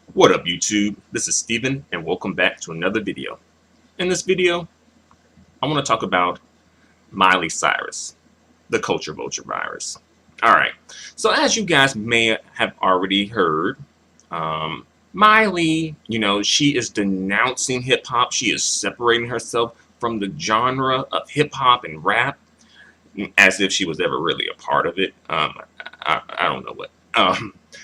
What up, YouTube? This is Steven, and welcome back to another video. In this video, I want to talk about Miley Cyrus, the culture vulture virus. Alright, so as you guys may have already heard, Miley, she is denouncing hip-hop. She is separating herself from the genre of hip-hop and rap as if she was ever really a part of it. I don't know what.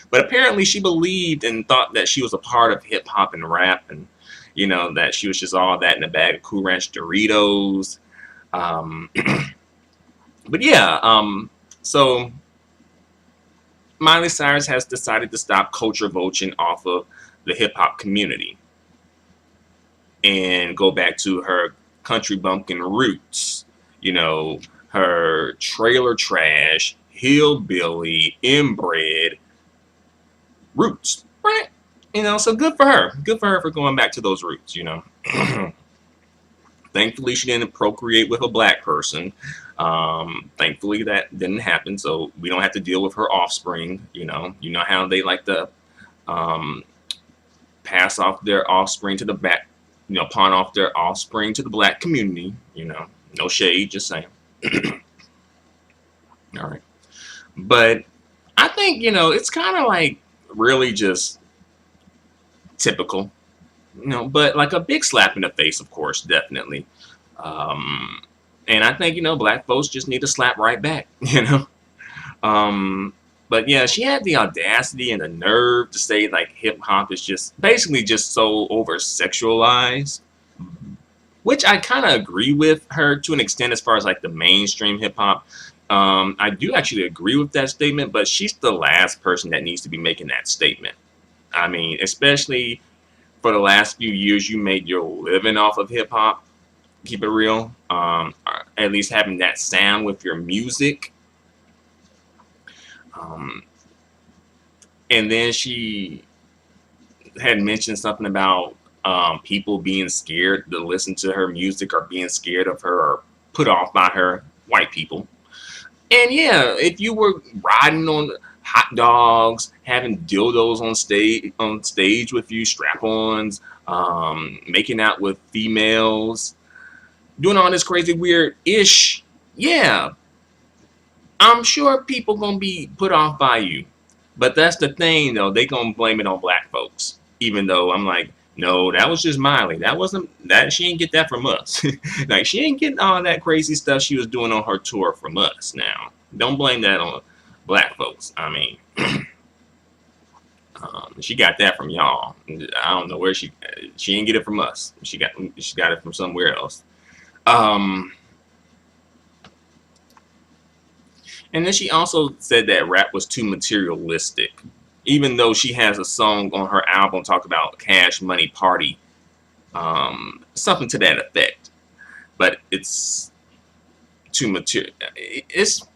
But apparently she believed and thought that she was a part of hip hop and rap, and that she was just all that in a bag of Cool Ranch Doritos. Um, but yeah, so Miley Cyrus has decided to stop culture vulturing off of the hip hop community and go back to her country bumpkin roots. Her trailer trash, hillbilly, inbred roots, right? So good for her. Good for her for going back to those roots, Thankfully, she didn't procreate with a black person. Thankfully, that didn't happen, so we don't have to deal with her offspring. You know how they like to pass off their offspring to the back, pawn off their offspring to the black community. No shade, just saying. All right, but I think it's kind of like really just typical, but like a big slap in the face, of course, definitely. And I think black folks just need to slap right back. But yeah, she had the audacity and the nerve to say like hip hop is just basically just so over sexualized, which I kind of agree with her to an extent as far as like the mainstream hip hop. I do actually agree with that statement, but she's the last person that needs to be making that statement. I mean, especially for the last few years, you made your living off of hip hop. Keep it real. At least having that sound with your music. And then she had mentioned something about people being scared to listen to her music or being scared of her or put off by her, white people. And yeah, if you were riding on hot dogs, having dildos on stage with you, strap-ons, making out with females, doing all this crazy weird ish, yeah, I'm sure people gonna be put off by you. But that's the thing though, they gonna blame it on black folks. Even though I'm like, no, that was just Miley. That wasn't that she ain't get that from us. Like she ain't getting all that crazy stuff she was doing on her tour from us. Now, don't blame that on black folks. I mean, she got that from y'all. I don't know where she didn't get it from us. She got it from somewhere else. And then she also said that rap was too materialistic, even though she has a song on her album talk about Cash Money Party, something to that effect. But it's too material. It's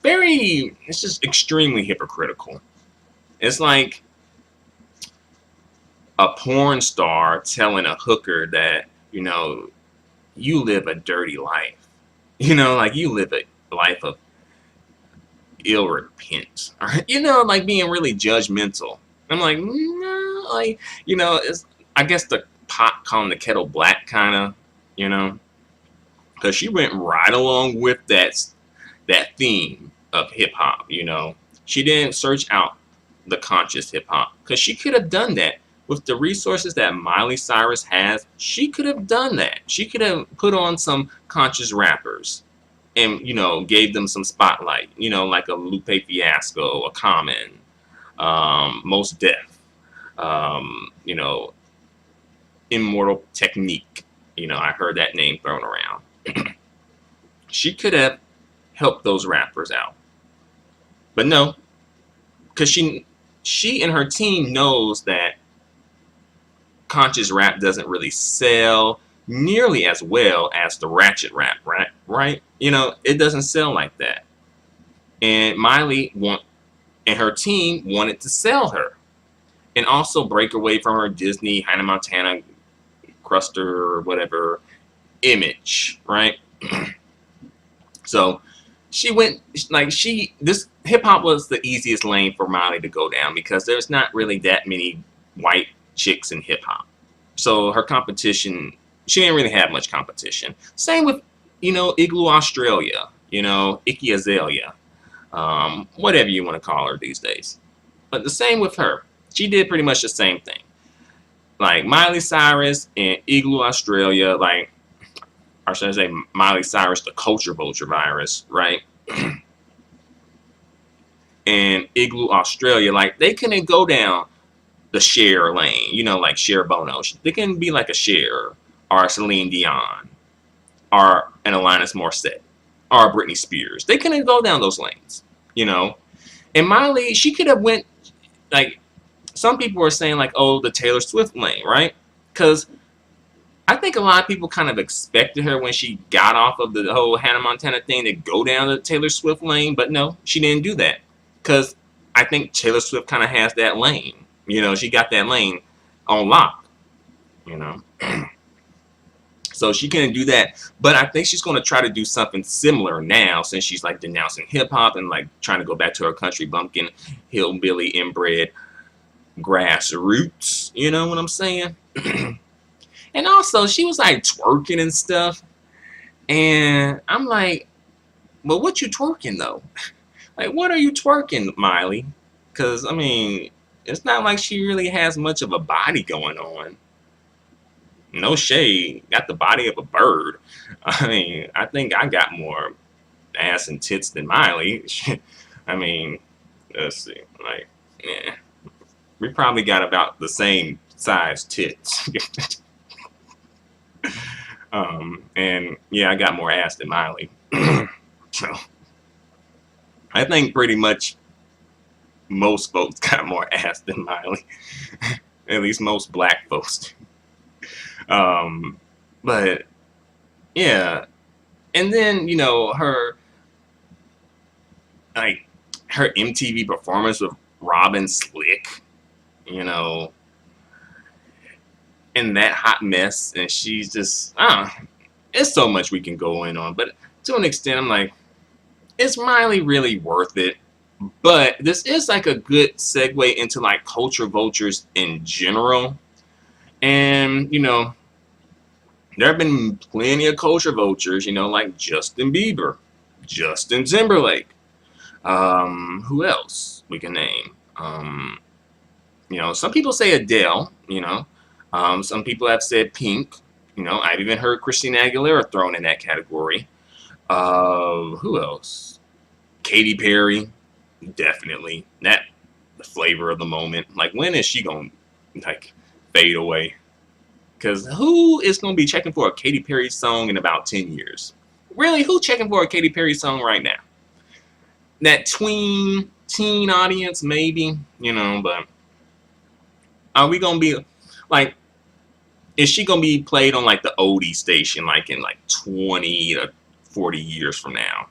just extremely hypocritical. It's like a porn star telling a hooker that, you live a dirty life. Like you live a life of ill repent. Like being really judgmental. I'm like, no, like, it's, I guess the pot calling the kettle black kind of, because she went right along with that theme of hip hop. She didn't search out the conscious hip hop because she could have done that with the resources that Miley Cyrus has. She could have done that. She could have put on some conscious rappers and gave them some spotlight, like a Lupe Fiasco, a Common, Most Def, Immortal Technique. I heard that name thrown around. She could have helped those rappers out, but no, because she and her team knows that conscious rap doesn't really sell nearly as well as the ratchet rap, right? It doesn't sell like that. And Miley and her team wanted to sell her and also break away from her Disney, Hannah Montana, Cruster, or whatever image, right? So she went this hip hop was the easiest lane for Miley to go down because there's not really that many white chicks in hip hop. So her competition, she didn't really have much competition. Same with, Igloo Australia, Iggy Azalea, whatever you want to call her these days. But the same with her. She did pretty much the same thing. Like Miley Cyrus and Igloo Australia, like, or should I say Miley Cyrus, the culture vulture virus, right? And Igloo Australia, like, they couldn't go down the Cher lane, like Cher Bono. They can be like a Cher or Celine Dion or an Alanis Morissette or Britney Spears. They couldn't go down those lanes, And Miley, she could have went, like, some people are saying, like, oh, the Taylor Swift lane, right? Because I think a lot of people kind of expected her when she got off of the whole Hannah Montana thing to go down the Taylor Swift lane, but no, she didn't do that. Because I think Taylor Swift kind of has that lane. She got that lane on lock, So she couldn't do that. But I think she's going to try to do something similar now, since she's like denouncing hip hop and like trying to go back to her country bumpkin, hillbilly, inbred, grassroots. You know what I'm saying? And also, she was like twerking and stuff. And I'm like, well, what you twerking though? Like, what are you twerking, Miley? Because, I mean, it's not like she really has much of a body going on. No shade. Got the body of a bird. I mean, I think I got more ass and tits than Miley. I mean, let's see. Like, yeah. We probably got about the same size tits. And, yeah, I got more ass than Miley. So, I think pretty much most folks got more ass than Miley. At least most black folks. But yeah, and then her MTV performance with Robin Slick, and that hot mess, and she's just it's so much we can go in on, but to an extent, I'm like, is Miley really worth it? But this is like a good segue into like culture vultures in general. And, there have been plenty of culture vultures, like Justin Bieber, Justin Timberlake. Who else we can name? Some people say Adele, some people have said Pink. I've even heard Christina Aguilera thrown in that category. Who else? Katy Perry. Definitely. That the flavor of the moment. Like, when is she gonna like fade away? Because who is gonna be checking for a Katy Perry song in about 10 years? Really, who checking for a Katy Perry song right now? That teen audience, maybe, but are we gonna be like, is she gonna be played on like the oldie station like in like 20 to 40 years from now?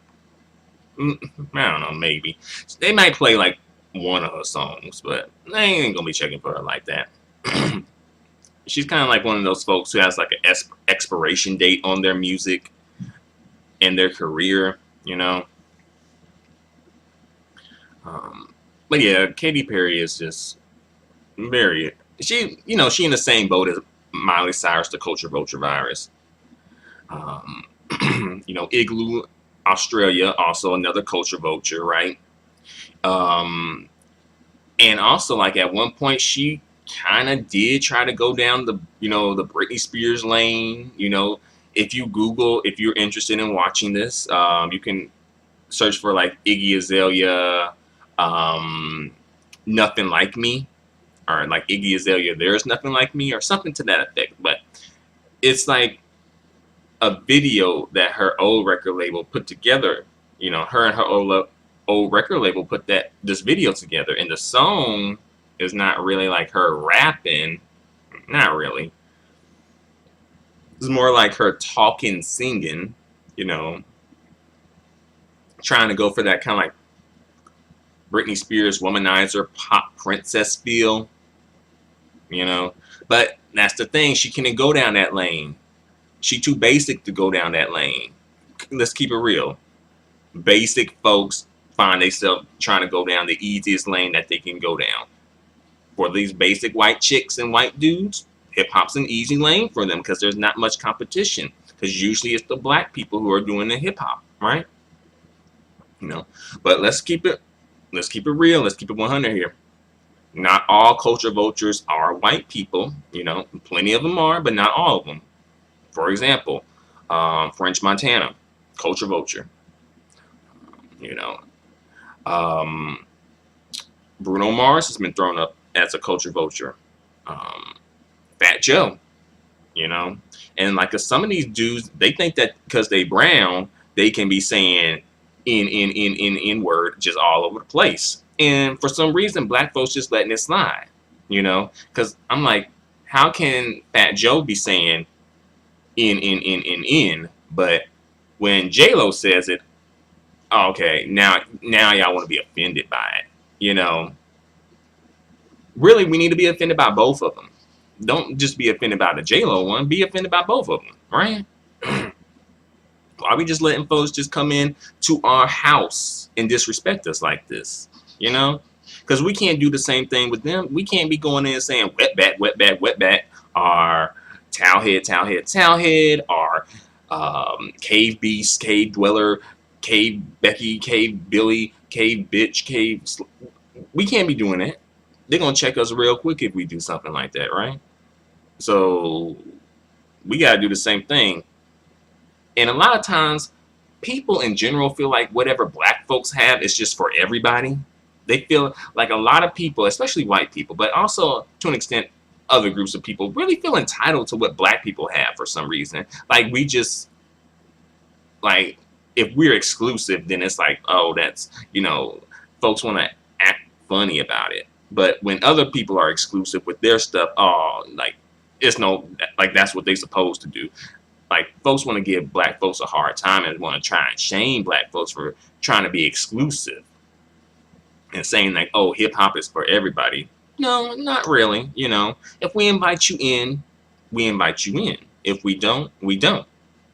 I don't know, maybe. They might play like one of her songs, but they ain't gonna be checking for her like that. She's kind of like one of those folks who has like an expiration date on their music and their career, But yeah, Katy Perry is just very, she in the same boat as Miley Cyrus, the culture vulture virus. Igloo Australia, also another culture vulture, right? And also, like, at one point, she kind of did try to go down the, the Britney Spears lane. If you Google, if you're interested in watching this, you can search for like Iggy Azalea, Nothing Like Me, or like Iggy Azalea, There's Nothing Like Me, or something to that effect. But it's like a video that her old record label put together. Her and her old record label put this video together, and the song is not really like her rapping, not really. It's more like her talking, singing, trying to go for that kind of like Britney Spears womanizer pop princess feel, But that's the thing, she can't go down that lane. She too basic to go down that lane. Let's keep it real. Basic folks find themselves trying to go down the easiest lane that they can go down for these basic white chicks and white dudes, hip hop's an easy lane for them because there's not much competition. Because usually it's the black people who are doing the hip hop, right? You know, but let's keep it real. Let's keep it 100 here. Not all culture vultures are white people. You know, plenty of them are, but not all of them. For example, French Montana, culture vulture. You know, Bruno Mars has been thrown up as a culture vulture. Fat Joe, you know, and like some of these dudes, they think that because they brown, they can be saying in word just all over the place. And for some reason, black folks just letting it slide, you know, because I'm like, how can Fat Joe be saying in, but when J-Lo says it, okay, now y'all want to be offended by it, you know. Really, we need to be offended by both of them. Don't just be offended by the J-Lo one. Be offended by both of them, right? Why are we just letting folks just come in to our house and disrespect us like this, you know? Because we can't do the same thing with them. We can't be going in and saying wetback, wetback, wetback, or towelhead, towelhead, towelhead, or cave beast, cave dweller, cave Becky, cave Billy, cave bitch, cave... We can't be doing that. They're going to check us real quick if we do something like that, right? So we got to do the same thing. And a lot of times, people in general feel like whatever black folks have is just for everybody. They feel like a lot of people, especially white people, but also to an extent, other groups of people really feel entitled to what black people have for some reason. Like we just, like, if we're exclusive, then it's like, oh, that's, you know, folks want to act funny about it. But when other people are exclusive with their stuff, oh, like, it's no, like, that's what they're supposed to do. Like, folks want to give black folks a hard time and want to try and shame black folks for trying to be exclusive and saying, like, oh, hip-hop is for everybody. No, not really, you know. If we invite you in, we invite you in. If we don't, we don't,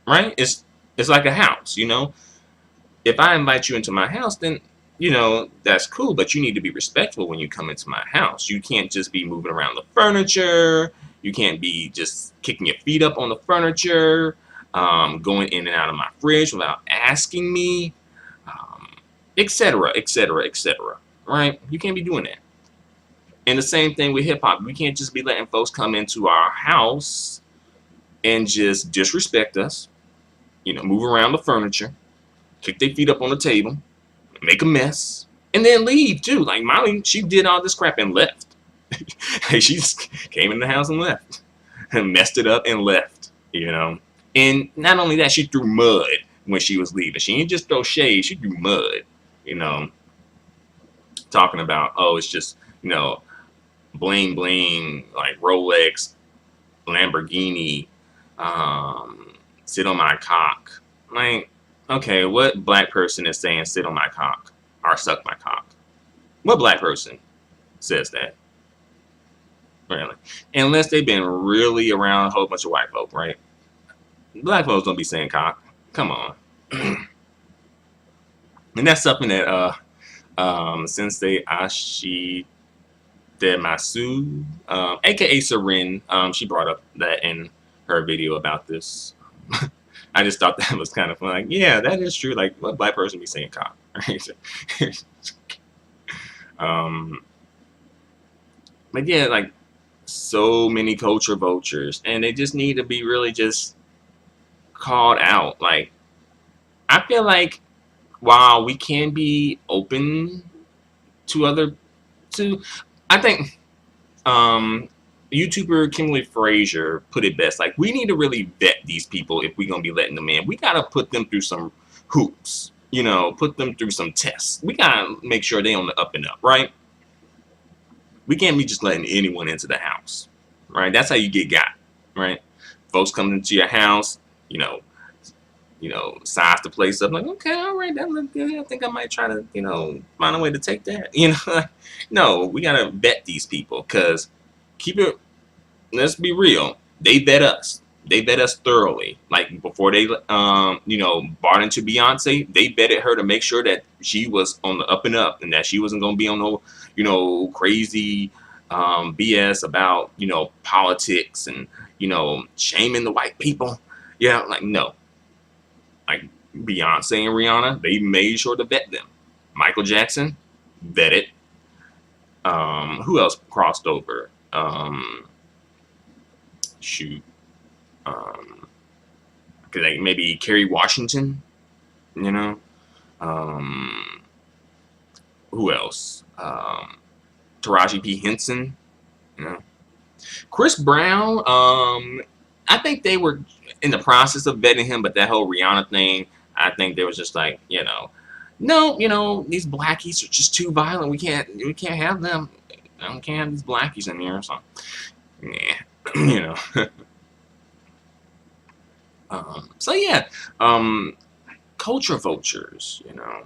right? It's like a house, you know. If I invite you into my house, then, you know, that's cool, but you need to be respectful when you come into my house. You can't just be moving around the furniture. You can't be just kicking your feet up on the furniture, going in and out of my fridge without asking me, etc., etc., etc., right? You can't be doing that. And the same thing with hip-hop. We can't just be letting folks come into our house and just disrespect us, you know, move around the furniture, kick their feet up on the table, make a mess, and then leave too. Like Miley, she did all this crap and left. She just came in the house and left, and messed it up and left, you know. And not only that, she threw mud when she was leaving. She didn't just throw shade, she threw mud, you know. Talking about, oh, it's just, you know, bling bling, like Rolex, Lamborghini, sit on my cock. Like, okay, what black person is saying sit on my cock or suck my cock? What black person says that? Really? Unless they've been really around a whole bunch of white folk, right? Black folks don't be saying cock. Come on. And that's something that Sensei Ashi Demasu, aka Sarin, she brought up that in her video about this. I just thought that was kind of fun. Like, yeah, that is true. Like, what black person be saying cock? Right? But yeah, like, so many culture vultures, and they just need to be really just called out. Like, I feel like while we can be open to I think YouTuber Kimberly Frazier put it best. Like, we need to really vet these people if we're gonna be letting them in. We gotta put them through some hoops, you know, put them through some tests. We gotta make sure they on the up and up, right? We can't be just letting anyone into the house, right? That's how you get got, right? Folks coming into your house, you know, size the place up. Like, okay, all right, that looks good. I think I might try to, you know, find a way to take that. You know, no, we gotta vet these people, because let's be real. They vet us. They vet us thoroughly. Like, before they, you know, bought into Beyonce, they vetted her to make sure that she was on the up and up, and that she wasn't gonna be on no, you know, crazy BS about, you know, politics and, you know, shaming the white people. Yeah, like, no. Like Beyonce and Rihanna, they made sure to vet them. Michael Jackson, vetted. Who else crossed over? Shoot. Um, like maybe Kerry Washington, you know. Um, who else? Taraji P. Henson, you know. Chris Brown, I think they were in the process of vetting him, but that whole Rihanna thing, I think they was just like, you know, no, you know, these blackies are just too violent. We can't have them. I can't have these blackies in here. So, yeah, you know. So yeah, um, culture vultures, you know,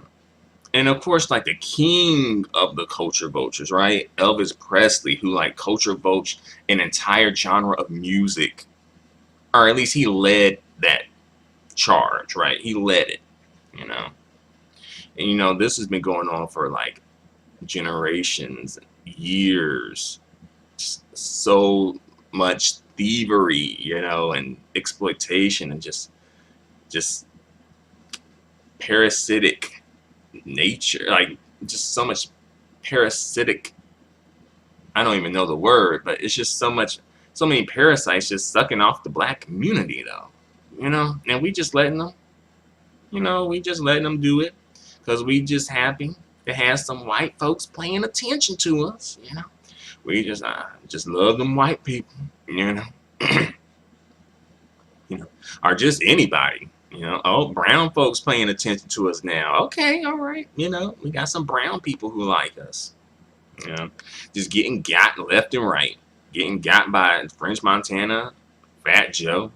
and of course, like the king of the culture vultures, right? Elvis Presley, who like culture vultured an entire genre of music, or at least he led that charge, right? He led it, you know. And you know, this has been going on for like generations, years. So much thievery, you know, and exploitation, and just parasitic nature, like just so much parasitic. I don't even know the word, but it's just so many parasites just sucking off the black community, though, you know. And we just letting them, you know, we just letting them do it because we just happy to have some white folks paying attention to us, you know. We just love them white people, you know. You know, or just anybody, you know. Oh, brown folks paying attention to us now. Okay, all right, you know, we got some brown people who like us, you know. Just getting got left and right, getting got by French Montana, Fat Joe,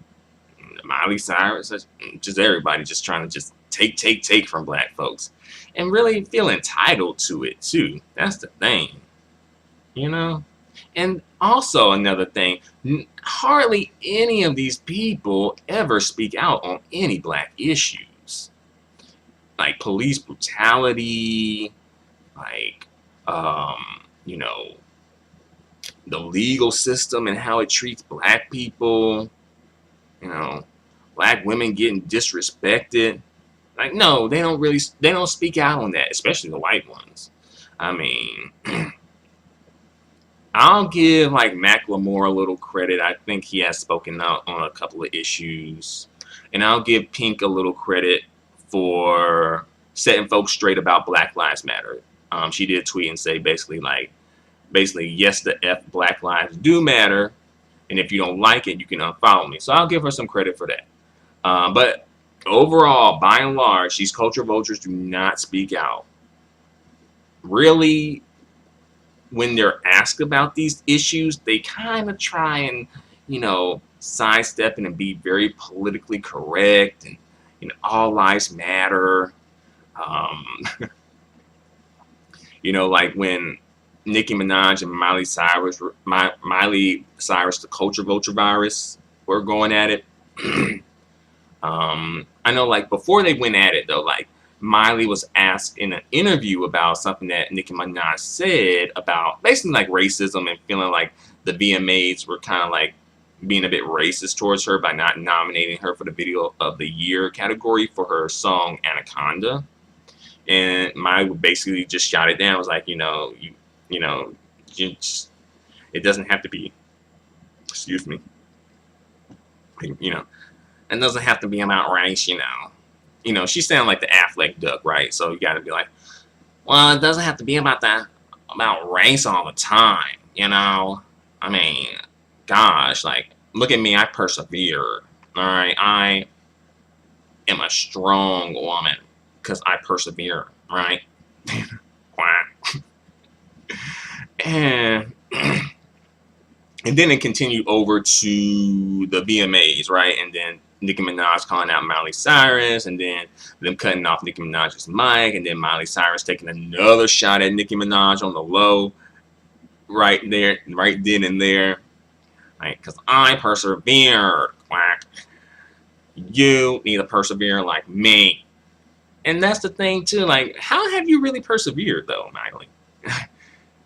Miley Cyrus, just everybody just trying to just take from black folks, and really feel entitled to it too. That's the thing, you know. And also another thing, hardly any of these people ever speak out on any black issues, like police brutality, like you know, the legal system and how it treats black people, you know, black women getting disrespected. Like, no, they don't speak out on that, especially the white ones. I mean, I'll give like Macklemore a little credit. I think he has spoken out on a couple of issues. And I'll give Pink a little credit for setting folks straight about Black Lives Matter. She did tweet and say basically, yes, the F Black Lives do matter. And if you don't like it, you can unfollow me. So I'll give her some credit for that. But overall, by and large, these culture vultures do not speak out. Really, when they're asked about these issues, they kind of try and, you know, sidestep and be very politically correct, and, you know, all lives matter. Um, you know, like when Nicki Minaj and Miley Cyrus, the culture vulture virus, were going at it. I know, like, before they went at it, though, like, Miley was asked in an interview about something that Nicki Minaj said about basically like racism, and feeling like the VMAs were kind of like being a bit racist towards her by not nominating her for the Video of the Year category for her song Anaconda. And Miley basically just shot it down. It was like, you know, it doesn't have to be, excuse me, you know, it doesn't have to be about race, you know. You know, she sounded like the Affleck duck, right? So you got to be like, well, it doesn't have to be about race all the time, you know. I mean, gosh, like, look at me, I persevere. All right, I am a strong woman because I persevere, right? and and then it continued over to the VMAs, right? And then Nicki Minaj calling out Miley Cyrus, and then them cutting off Nicki Minaj's mic, and then Miley Cyrus taking another shot at Nicki Minaj on the low, right there, right then and there, right? Because I persevered, quack. You need to persevere like me. And that's the thing too. Like, how have you really persevered, though, Miley?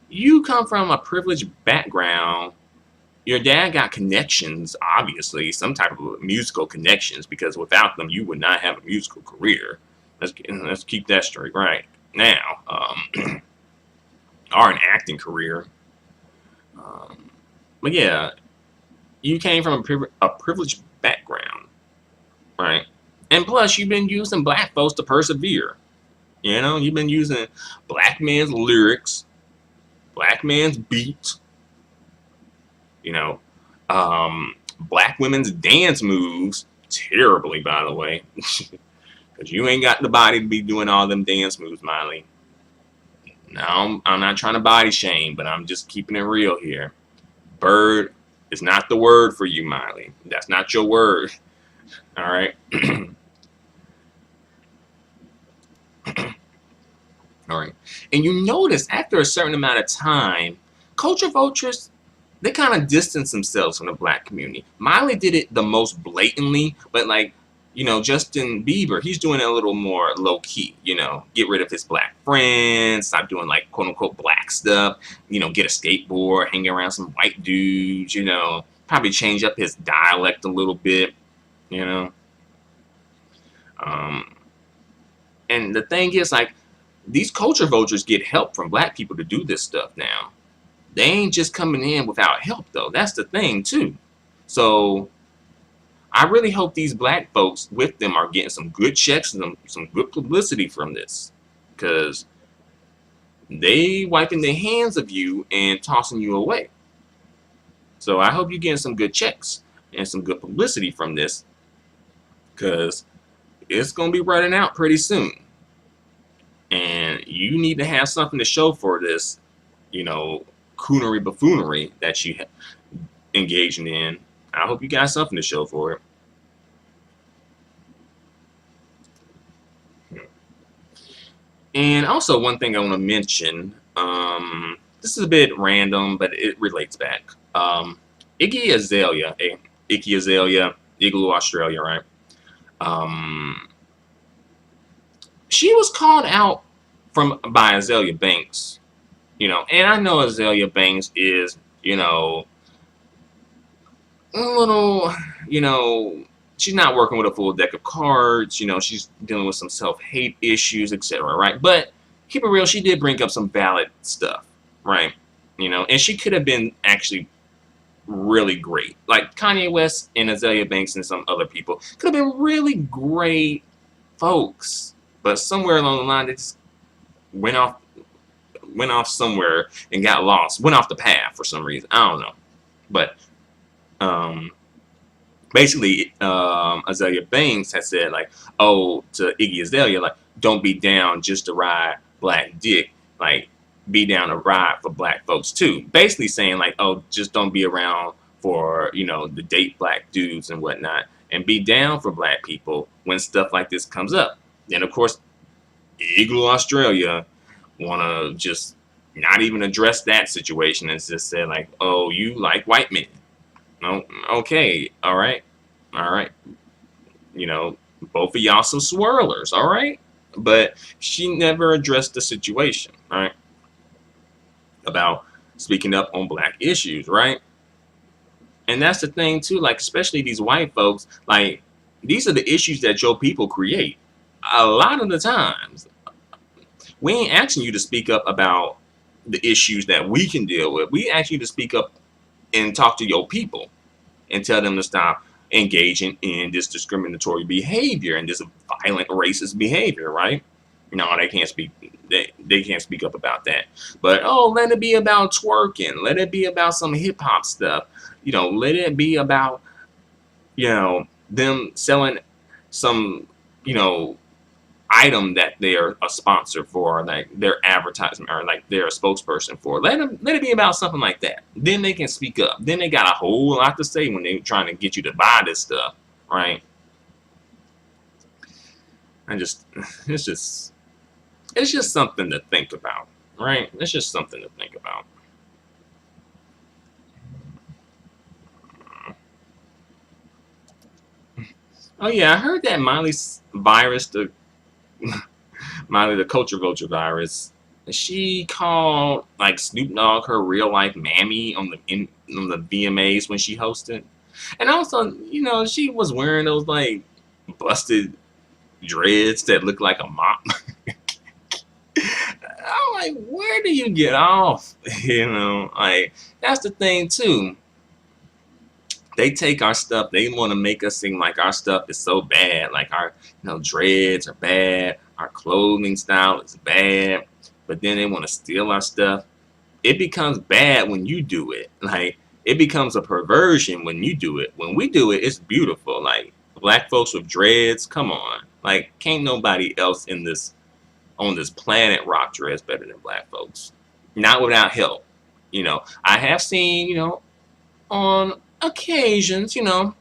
You come from a privileged background. Your dad got connections, obviously, some type of musical connections, because without them, you would not have a musical career. Let's keep that straight right now. Or an acting career. Um, but yeah, you came from a privileged background, right? And plus, you've been using black folks to persevere. You know, you've been using black man's lyrics, black man's beats, you know, black women's dance moves, terribly, by the way, because you ain't got the body to be doing all them dance moves, Miley. Now, I'm not trying to body shame, but I'm just keeping it real here. Bird is not the word for you, Miley. That's not your word. All right. All right. And you notice after a certain amount of time, culture vultures, they kind of distance themselves from the black community. Miley did it the most blatantly, but like, you know, Justin Bieber, he's doing it a little more low key, you know, get rid of his black friends, stop doing like quote unquote black stuff, you know, get a skateboard, hang around some white dudes, you know, probably change up his dialect a little bit, you know. Um, and the thing is, like, these culture vultures get help from black people to do this stuff now. They ain't just coming in without help, though. That's the thing, too. So I really hope these black folks with them are getting some good checks and some good publicity from this, because they wiping their hands of you and tossing you away. So I hope you're getting some good checks and some good publicity from this, because it's going to be running out pretty soon. And you need to have something to show for this, you know, coonery buffoonery that you engaging in. I hope you got something to show for it. And also, one thing I want to mention, this is a bit random, but it relates back. Iggy Azalea, Iggy Azalea, Igloo, Australia, right? Um, she was called out by Azalea Banks, you know, and I know Azalea Banks is, you know, a little, you know, she's not working with a full deck of cards. You know, she's dealing with some self-hate issues, etc. Right? But keep it real, she did bring up some valid stuff, right? You know, and she could have been actually really great. Like Kanye West and Azalea Banks and some other people could have been really great folks, but somewhere along the line they just went off somewhere and got lost, went off the path for some reason. I don't know, but basically, Azalea Banks has said like, oh, to Iggy Azalea, like, don't be down just to ride black dick, like, be down to ride for black folks too. Basically saying like, oh, just don't be around for, you know, the date black dudes and whatnot, and be down for black people when stuff like this comes up. And of course, Igloo Australia want to just not even address that situation and just say like, oh, you like white men. No, okay, all right, you know, both of y'all some swirlers, all right? But she never addressed the situation, right? About speaking up on black issues, right? And that's the thing too, like, especially these white folks, like, these are the issues that your people create. A lot of the times, we ain't asking you to speak up about the issues that we can deal with. We ask you to speak up and talk to your people and tell them to stop engaging in this discriminatory behavior and this violent racist behavior, right? No, they can't speak. They can't speak up about that. But oh, let it be about twerking. Let it be about some hip hop stuff. You know, let it be about, you know, them selling some, you know, item that they're a sponsor for, like their advertisement or like they're a spokesperson for. Let it be about something like that. Then they can speak up. Then they got a whole lot to say when they're trying to get you to buy this stuff, right? It's just something to think about, right? It's just something to think about. Oh yeah, I heard that Miley's virus, Miley the culture vulture virus, She called like Snoop Dogg her real life mammy on the VMAs when she hosted, and also she was wearing those like busted dreads that look like a mop. I'm like, where do you get off? Like that's the thing too. They take our stuff. They want to make us seem like our stuff is so bad. Like our, dreads are bad. Our clothing style is bad. But then they want to steal our stuff. It becomes bad when you do it. Like it becomes a perversion when you do it. When we do it, it's beautiful. Like black folks with dreads. Come on. Like can't nobody else on this planet rock dreads better than black folks. Not without help. I have seen, on occasions, some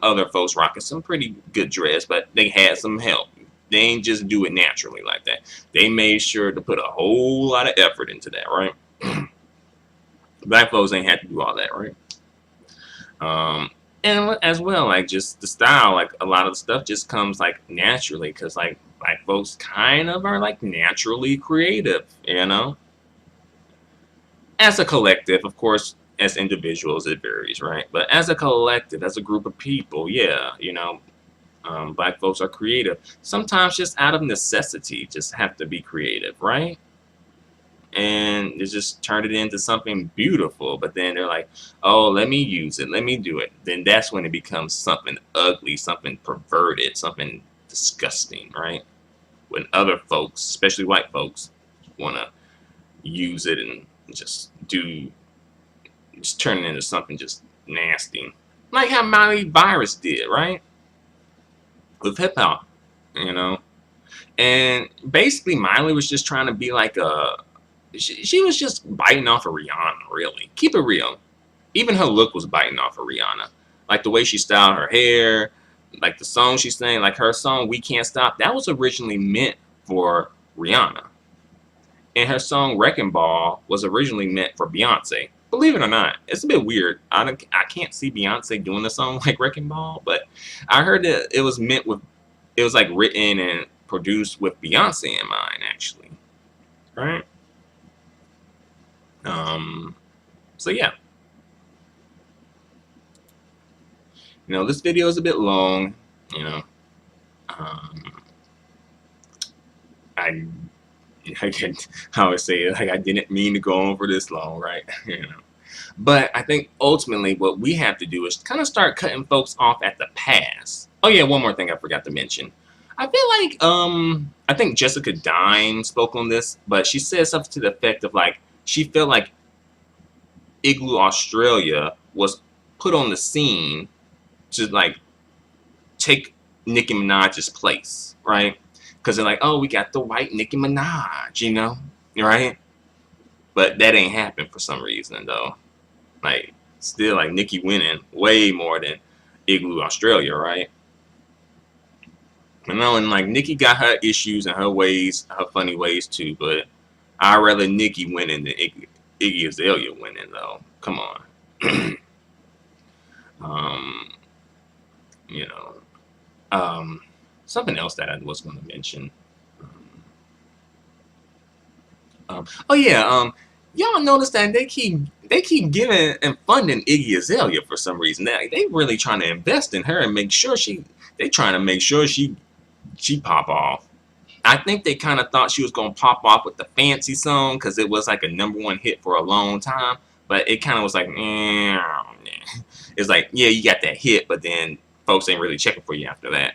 other folks rocking some pretty good dress, but they had some help. They ain't just do it naturally like that. They made sure to put a whole lot of effort into that, right? Black folks ain't had to do all that, right? And as well, like just the style, like a lot of the stuff just comes like naturally, because like black folks kind of are like naturally creative, As a collective, of course, as individuals, it varies, right? But as a collective, as a group of people, yeah, black folks are creative. Sometimes just out of necessity, just have to be creative, right? And they just turn it into something beautiful. But then they're like, oh, let me use it. Let me do it. Then that's when it becomes something ugly, something perverted, something disgusting, right? When other folks, especially white folks, want to use it and just turn it into something just nasty. Like how Miley Virus did, right? With hip hop, And basically Miley was just trying to be like she was just biting off of Rihanna, really. Keep it real. Even her look was biting off of Rihanna. Like the way she styled her hair, like the song she sang, like her song We Can't Stop, that was originally meant for Rihanna. And her song Wrecking Ball was originally meant for Beyonce. Believe it or not, it's a bit weird. I can't see Beyonce doing a song like Wrecking Ball, but I heard that it was like written and produced with Beyonce in mind, actually. Right? So yeah. This video is a bit long, I would say, like, I didn't mean to go on for this long, right? But I think ultimately what we have to do is kind of start cutting folks off at the pass. Oh yeah, one more thing I forgot to mention. I feel like I think Jessica Dime spoke on this, but she said something to the effect of like she felt like Igloo Australia was put on the scene to like take Nicki Minaj's place, right? Because they're like, oh, we got the white Nicki Minaj, right? But that ain't happened for some reason, though. Like, still, like, Nicki winning way more than Igloo Australia, right? And like, Nicki got her issues and her ways, her funny ways, too, but I'd rather Nicki winning than Iggy Azalea winning, though. Come on. Something else that I was going to mention. Oh yeah, y'all notice that they keep giving and funding Iggy Azalea for some reason. They really trying to invest in her and make sure she pop off. I think they kind of thought she was going to pop off with the Fancy song because it was like a #1 hit for a long time. But it kind of was like, it's like, yeah, you got that hit, but then folks ain't really checking for you after that.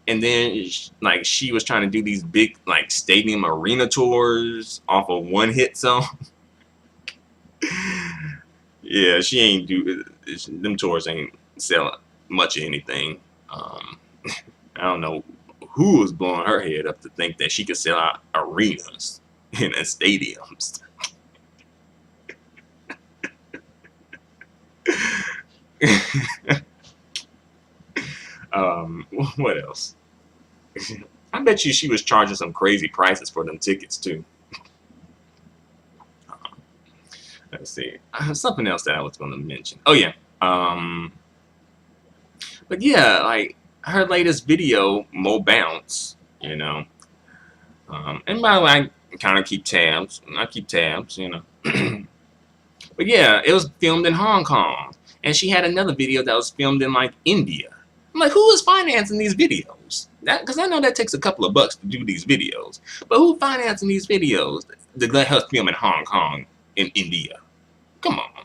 And then like she was trying to do these big like stadium arena tours off of one hit song. Yeah, she ain't them tours ain't sell much of anything. I don't know who was blowing her head up to think that she could sell out arenas and stadiums. What else? I bet you she was charging some crazy prices for them tickets too. Let's see. Something else that I was going to mention. Oh yeah. But yeah, like her latest video, Mo Bounce, And by the way, I kind of keep tabs. I keep tabs, you know. But yeah, it was filmed in Hong Kong. And she had another video that was filmed in like India. I'm like, who is financing these videos? Because I know that takes a couple of bucks to do these videos. But who financing these videos to let her film in Hong Kong in India? Come on.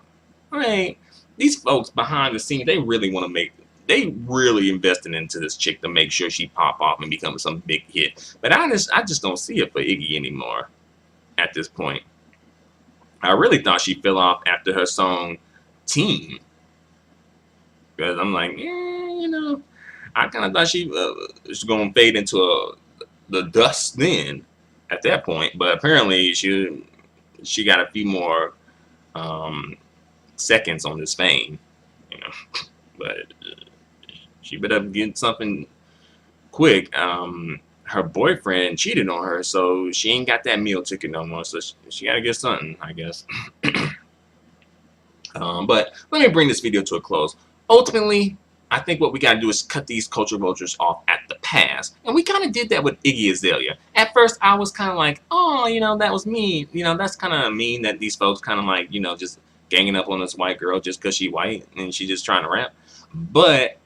Right? These folks behind the scenes, they really want to make, they really investing into this chick to make sure she pop off and become some big hit. But I just don't see it for Iggy anymore at this point. I really thought she fell off after her song Team. Because I'm like, you know, I kind of thought she was going to fade into the dust then at that point. But apparently she got a few more seconds on this fame, you know. But she better get something quick. Her boyfriend cheated on her, so she ain't got that meal ticket no more. So she got to get something, I guess. But let me bring this video to a close. Ultimately, I think what we got to do is cut these culture vultures off at the pass. And we kind of did that with Iggy Azalea. At first, I was kind of like, oh, you know, that was mean. You know, that's kind of mean that these folks kind of like, you know, just ganging up on this white girl just because she white and she just trying to rap. But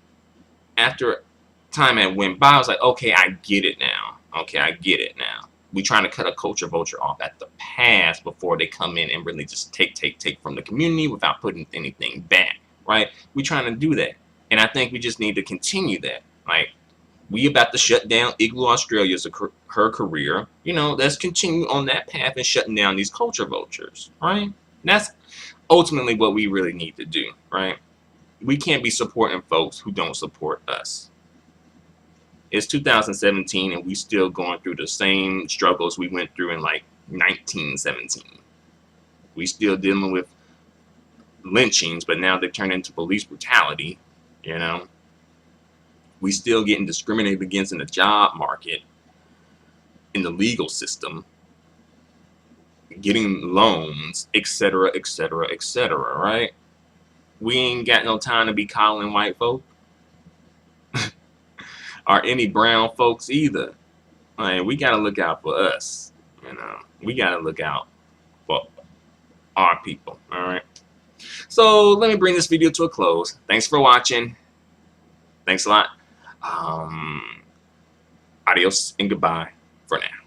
after time had went by, I was like, okay, I get it now. Okay, I get it now. We trying to cut a culture vulture off at the pass before they come in and really just take from the community without putting anything back, right? We trying to do that. And I think we just need to continue that. Like, we about to shut down Igloo Australia's her career. You know, let's continue on that path and shutting down these culture vultures, right? And that's ultimately what we really need to do, right? We can't be supporting folks who don't support us. It's 2017 and we still going through the same struggles we went through in like 1917. We still dealing with lynchings, but now they turn into police brutality, you know. We still getting discriminated against in the job market, in the legal system, getting loans, etc., etc., etc., right? We ain't got no time to be calling white folk. Or any brown folks either. Like, we gotta look out for us, you know. We gotta look out for our people, all right? So let me bring this video to a close. Thanks for watching. Thanks a lot. Adios and goodbye for now.